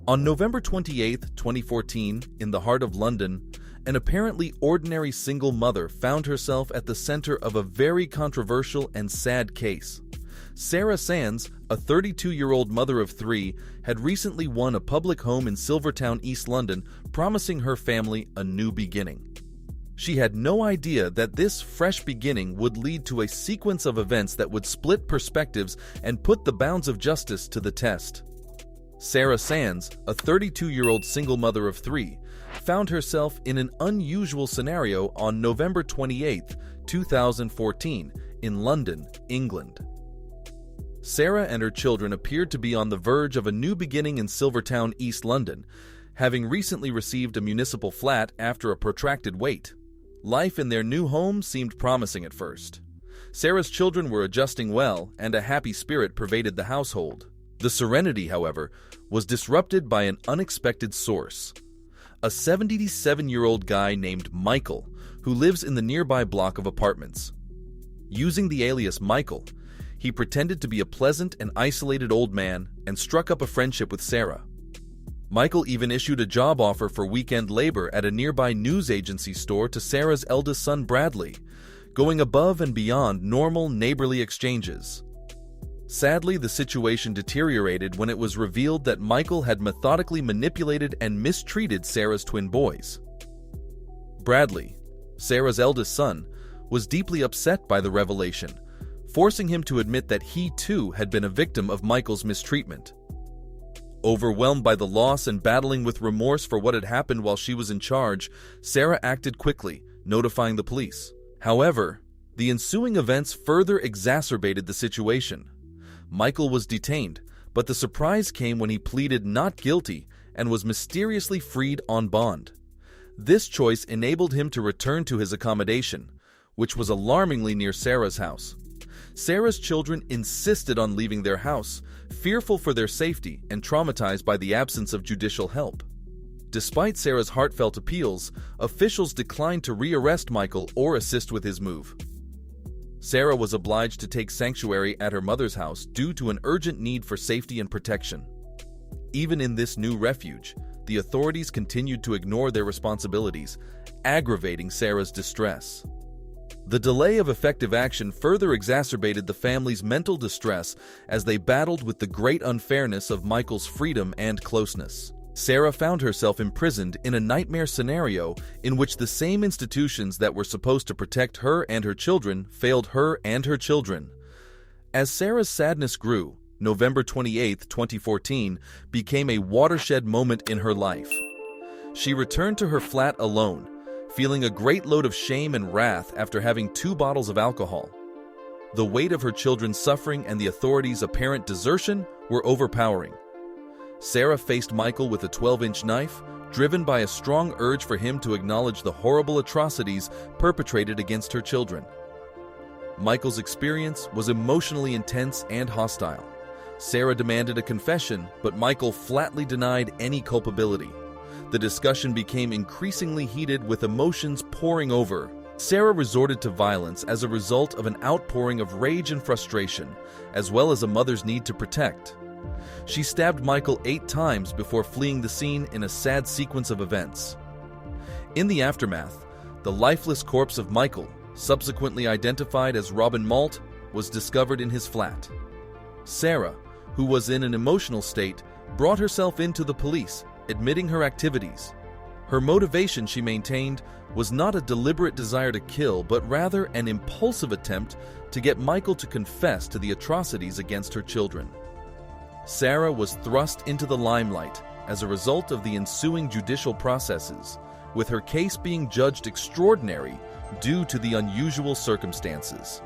On November 28, 2014, in the heart of London, an apparently ordinary single mother found herself at the center of a very controversial and sad case. Sarah Sands, a 32-year-old mother of three, had recently won a public home in Silvertown, East London, promising her family a new beginning. She had no idea that this fresh beginning would lead to a sequence of events that would split perspectives and put the bounds of justice to the test. Sarah Sands, a 32-year-old single mother of three, found herself in an unusual scenario on November 28, 2014, in London, England. Sarah and her children appeared to be on the verge of a new beginning in Silvertown, East London, having recently received a municipal flat after a protracted wait. Life in their new home seemed promising at first. Sarah's children were adjusting well, and a happy spirit pervaded the household. The serenity, however, was disrupted by an unexpected source. A 77-year-old guy named Michael, who lives in the nearby block of apartments. Using the alias Michael, he pretended to be a pleasant and isolated old man and struck up a friendship with Sarah. Michael even issued a job offer for weekend labor at a nearby news agency store to Sarah's eldest son Bradley, going above and beyond normal neighborly exchanges. Sadly, the situation deteriorated when it was revealed that Michael had methodically manipulated and mistreated Sarah's twin boys. Bradley, Sarah's eldest son, was deeply upset by the revelation, forcing him to admit that he too had been a victim of Michael's mistreatment. Overwhelmed by the loss and battling with remorse for what had happened while she was in charge, Sarah acted quickly, notifying the police. However, the ensuing events further exacerbated the situation. Michael was detained, but the surprise came when he pleaded not guilty and was mysteriously freed on bond. This choice enabled him to return to his accommodation, which was alarmingly near Sarah's house. Sarah's children insisted on leaving their house, fearful for their safety and traumatized by the absence of judicial help. Despite Sarah's heartfelt appeals, officials declined to rearrest Michael or assist with his move. Sarah was obliged to take sanctuary at her mother's house due to an urgent need for safety and protection. Even in this new refuge, the authorities continued to ignore their responsibilities, aggravating Sarah's distress. The delay of effective action further exacerbated the family's mental distress as they battled with the great unfairness of Michael's freedom and closeness. Sarah found herself imprisoned in a nightmare scenario in which the same institutions that were supposed to protect her and her children failed her and her children. As Sarah's sadness grew, November 28, 2014, became a watershed moment in her life. She returned to her flat alone, feeling a great load of shame and wrath after having 2 bottles of alcohol. The weight of her children's suffering and the authorities' apparent desertion were overpowering. Sarah faced Michael with a 12-inch knife, driven by a strong urge for him to acknowledge the horrible atrocities perpetrated against her children. Michael's experience was emotionally intense and hostile. Sarah demanded a confession, but Michael flatly denied any culpability. The discussion became increasingly heated with emotions pouring over. Sarah resorted to violence as a result of an outpouring of rage and frustration, as well as a mother's need to protect. She stabbed Michael 8 times before fleeing the scene in a sad sequence of events. In the aftermath, the lifeless corpse of Michael, subsequently identified as Robin Malt, was discovered in his flat. Sarah, who was in an emotional state, brought herself into the police, admitting her activities. Her motivation, she maintained, was not a deliberate desire to kill, but rather an impulsive attempt to get Michael to confess to the atrocities against her children. Sarah was thrust into the limelight as a result of the ensuing judicial processes, with her case being judged extraordinary due to the unusual circumstances.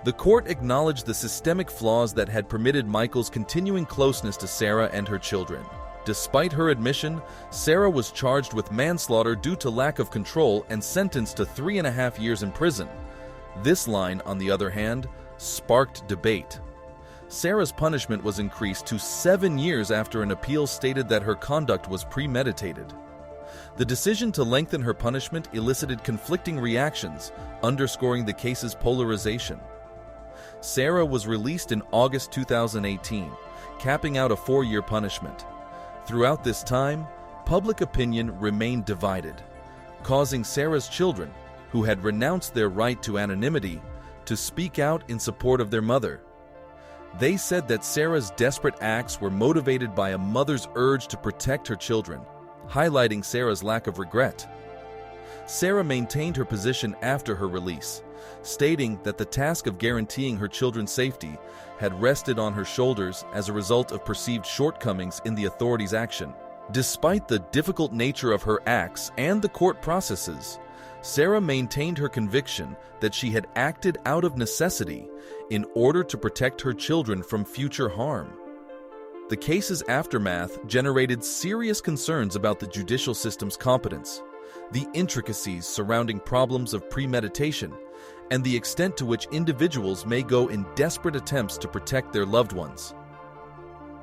The court acknowledged the systemic flaws that had permitted Michael's continuing closeness to Sarah and her children. Despite her admission, Sarah was charged with manslaughter due to lack of control and sentenced to 3.5 years in prison. This line, on the other hand, sparked debate. Sarah's punishment was increased to 7 years after an appeal stated that her conduct was premeditated. The decision to lengthen her punishment elicited conflicting reactions, underscoring the case's polarization. Sarah was released in August 2018, capping out a 4-year punishment. Throughout this time, public opinion remained divided, causing Sarah's children, who had renounced their right to anonymity, to speak out in support of their mother. They said that Sarah's desperate acts were motivated by a mother's urge to protect her children, highlighting Sarah's lack of regret. Sarah maintained her position after her release, stating that the task of guaranteeing her children's safety had rested on her shoulders as a result of perceived shortcomings in the authorities' action. Despite the difficult nature of her acts and the court processes, Sarah maintained her conviction that she had acted out of necessity in order to protect her children from future harm. The case's aftermath generated serious concerns about the judicial system's competence, the intricacies surrounding problems of premeditation, and the extent to which individuals may go in desperate attempts to protect their loved ones.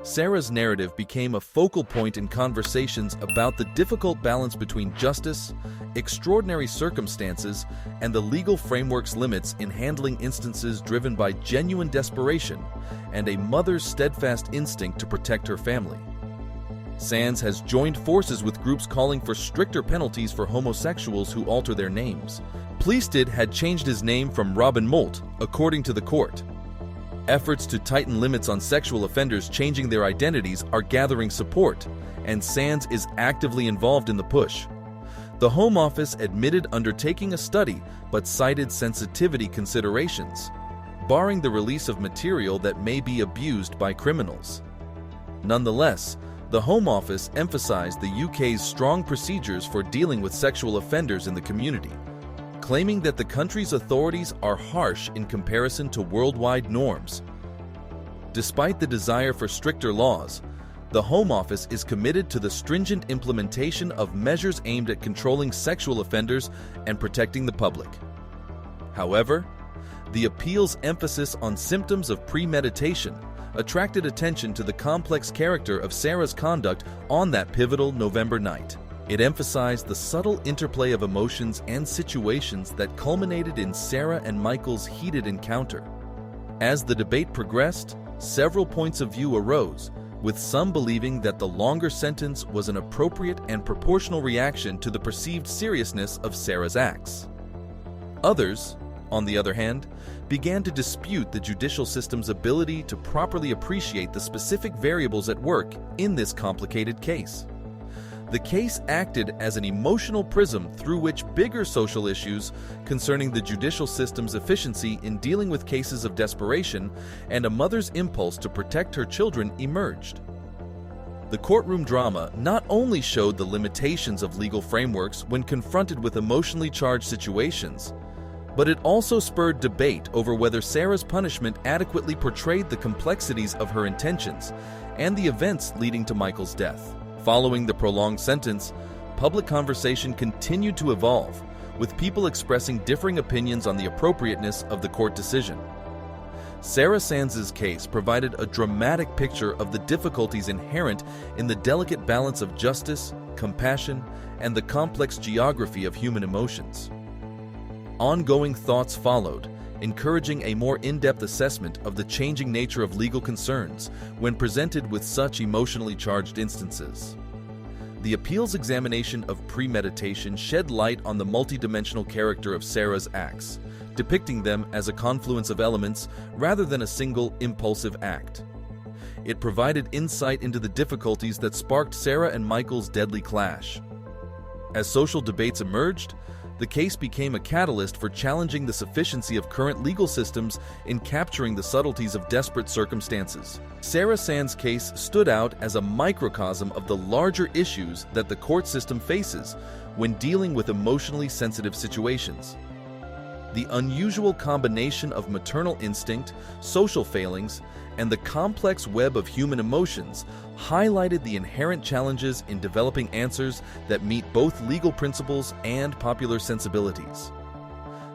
Sarah's narrative became a focal point in conversations about the difficult balance between justice, extraordinary circumstances, and the legal framework's limits in handling instances driven by genuine desperation and a mother's steadfast instinct to protect her family. Sands has joined forces with groups calling for stricter penalties for homosexuals who alter their names. Pleasted had changed his name from Robin Molt, according to the court. Efforts to tighten limits on sexual offenders changing their identities are gathering support, and Sands is actively involved in the push. The Home Office admitted undertaking a study but cited sensitivity considerations, barring the release of material that may be abused by criminals. Nonetheless, the Home Office emphasized the UK's strong procedures for dealing with sexual offenders in the community, claiming that the country's authorities are harsh in comparison to worldwide norms. Despite the desire for stricter laws, the Home Office is committed to the stringent implementation of measures aimed at controlling sexual offenders and protecting the public. However, the appeal's emphasis on symptoms of premeditation attracted attention to the complex character of Sarah's conduct on that pivotal November night. It emphasized the subtle interplay of emotions and situations that culminated in Sarah and Michael's heated encounter. As the debate progressed, several points of view arose, with some believing that the longer sentence was an appropriate and proportional reaction to the perceived seriousness of Sarah's acts. Others, on the other hand, began to dispute the judicial system's ability to properly appreciate the specific variables at work in this complicated case. The case acted as an emotional prism through which bigger social issues concerning the judicial system's efficiency in dealing with cases of desperation and a mother's impulse to protect her children emerged. The courtroom drama not only showed the limitations of legal frameworks when confronted with emotionally charged situations, but it also spurred debate over whether Sarah's punishment adequately portrayed the complexities of her intentions and the events leading to Michael's death. Following the prolonged sentence, public conversation continued to evolve, with people expressing differing opinions on the appropriateness of the court decision. Sarah Sands's case provided a dramatic picture of the difficulties inherent in the delicate balance of justice, compassion, and the complex geography of human emotions. Ongoing thoughts followed, encouraging a more in-depth assessment of the changing nature of legal concerns when presented with such emotionally charged instances. The appeal's examination of premeditation shed light on the multidimensional character of Sarah's acts, depicting them as a confluence of elements rather than a single impulsive act. It provided insight into the difficulties that sparked Sarah and Michael's deadly clash. As social debates emerged, the case became a catalyst for challenging the sufficiency of current legal systems in capturing the subtleties of desperate circumstances. Sarah Sands' case stood out as a microcosm of the larger issues that the court system faces when dealing with emotionally sensitive situations. The unusual combination of maternal instinct, social failings, and the complex web of human emotions highlighted the inherent challenges in developing answers that meet both legal principles and popular sensibilities.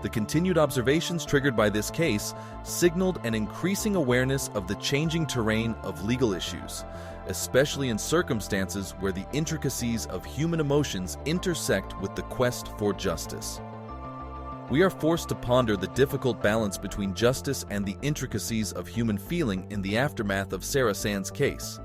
The continued observations triggered by this case signaled an increasing awareness of the changing terrain of legal issues, especially in circumstances where the intricacies of human emotions intersect with the quest for justice. We are forced to ponder the difficult balance between justice and the intricacies of human feeling in the aftermath of Sarah Sands' case.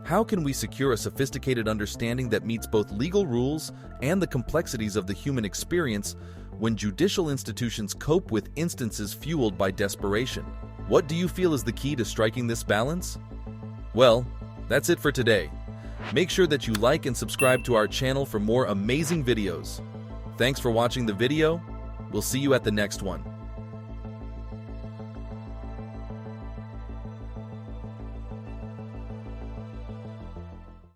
How can we secure a sophisticated understanding that meets both legal rules and the complexities of the human experience when judicial institutions cope with instances fueled by desperation? What do you feel is the key to striking this balance? Well, that's it for today. Make sure that you like and subscribe to our channel for more amazing videos. Thanks for watching the video. We'll see you at the next one.